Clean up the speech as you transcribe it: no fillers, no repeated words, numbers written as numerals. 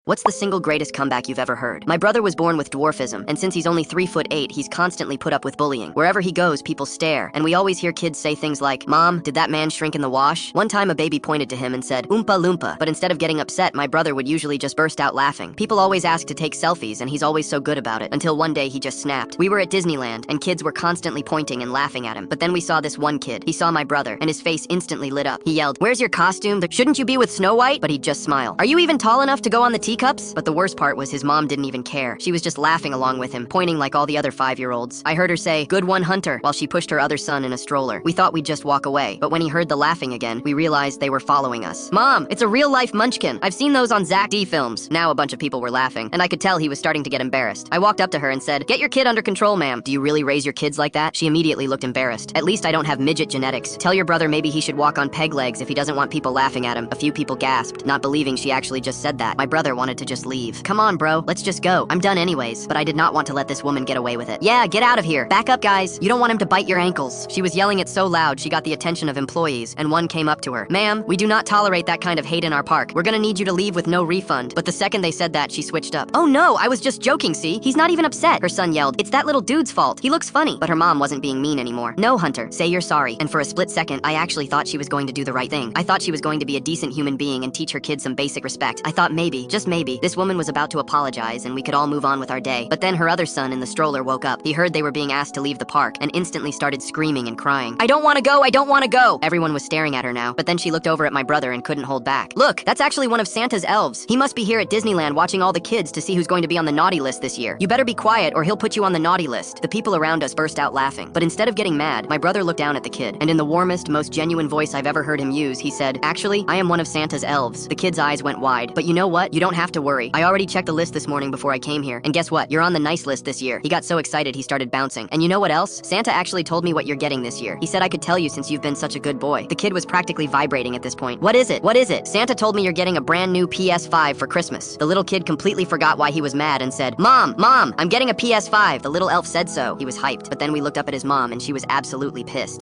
What's the single greatest comeback you've ever heard? My brother was born with dwarfism, and since he's only 3'8", he's constantly put up with bullying. Wherever he goes, people stare, and we always hear kids say things like, "Mom, did that man shrink in the wash?" One time a baby pointed to him and said, "Oompa Loompa," but instead of getting upset, my brother would usually just burst out laughing. People always ask to take selfies, and he's always so good about it, until one day he just snapped. We were at Disneyland, and kids were constantly pointing and laughing at him, but then we saw this one kid. He saw my brother, and his face instantly lit up. He yelled, "Where's your costume? Shouldn't you be with Snow White?" But he'd just smile. "Are you even tall enough to go on the teacups?" But the worst part was his mom didn't even care. She was just laughing along with him, pointing like all the other 5-year-olds. I heard her say, "Good one, Hunter," while she pushed her other son in a stroller. We thought we'd just walk away, but when he heard the laughing again, we realized they were following us. "Mom, it's a real-life munchkin. I've seen those on Zach D films." Now a bunch of people were laughing, and I could tell he was starting to get embarrassed. I walked up to her and said, "Get your kid under control, ma'am. Do you really raise your kids like that?" She immediately looked embarrassed. "At least I don't have midget genetics. Tell your brother maybe he should walk on peg legs if he doesn't want people laughing at him." A few people gasped, not believing she actually just said that. My brother wanted to just leave. "Come on, bro. Let's just go. I'm done anyways." But I did not want to let this woman get away with it. "Yeah, get out of here. Back up, guys. You don't want him to bite your ankles." She was yelling it so loud she got the attention of employees, and one came up to her. "Ma'am, we do not tolerate that kind of hate in our park. We're gonna need you to leave with no refund." But the second they said that, she switched up. "Oh no, I was just joking, see? He's not even upset." Her son yelled, "It's that little dude's fault. He looks funny." But her mom wasn't being mean anymore. "No, Hunter, say you're sorry." And for a split second, I actually thought she was going to do the right thing. I thought she was going to be a decent human being and teach her kids some basic respect. I thought maybe, just maybe, this woman was about to apologize and we could all move on with our day. But then her other son in the stroller woke up. He heard they were being asked to leave the park and instantly started screaming and crying. "I don't want to go, I don't want to go." Everyone was staring at her now, but then she looked over at my brother and couldn't hold back. "Look, that's actually one of Santa's elves. He must be here at Disneyland watching all the kids to see who's going to be on the naughty list this year. You better be quiet or he'll put you on the naughty list." The people around us burst out laughing. But instead of getting mad, my brother looked down at the kid, and in the warmest, most genuine voice I've ever heard him use, he said, "Actually, I am one of Santa's elves." The kid's eyes went wide. "But you know what? You don't have to worry. I already checked the list this morning before I came here, and guess what? You're on the nice list this year." He got so excited he started bouncing. "And you know what else? Santa actually told me what you're getting this year. He said I could tell you since you've been such a good boy." The kid was practically vibrating at this point. "What is it? What is it?" "Santa told me you're getting a brand new PS5 for Christmas." The little kid completely forgot why he was mad and said, "Mom, I'm getting a PS5. The little elf said so." He was hyped, but then we looked up at his mom and she was absolutely pissed.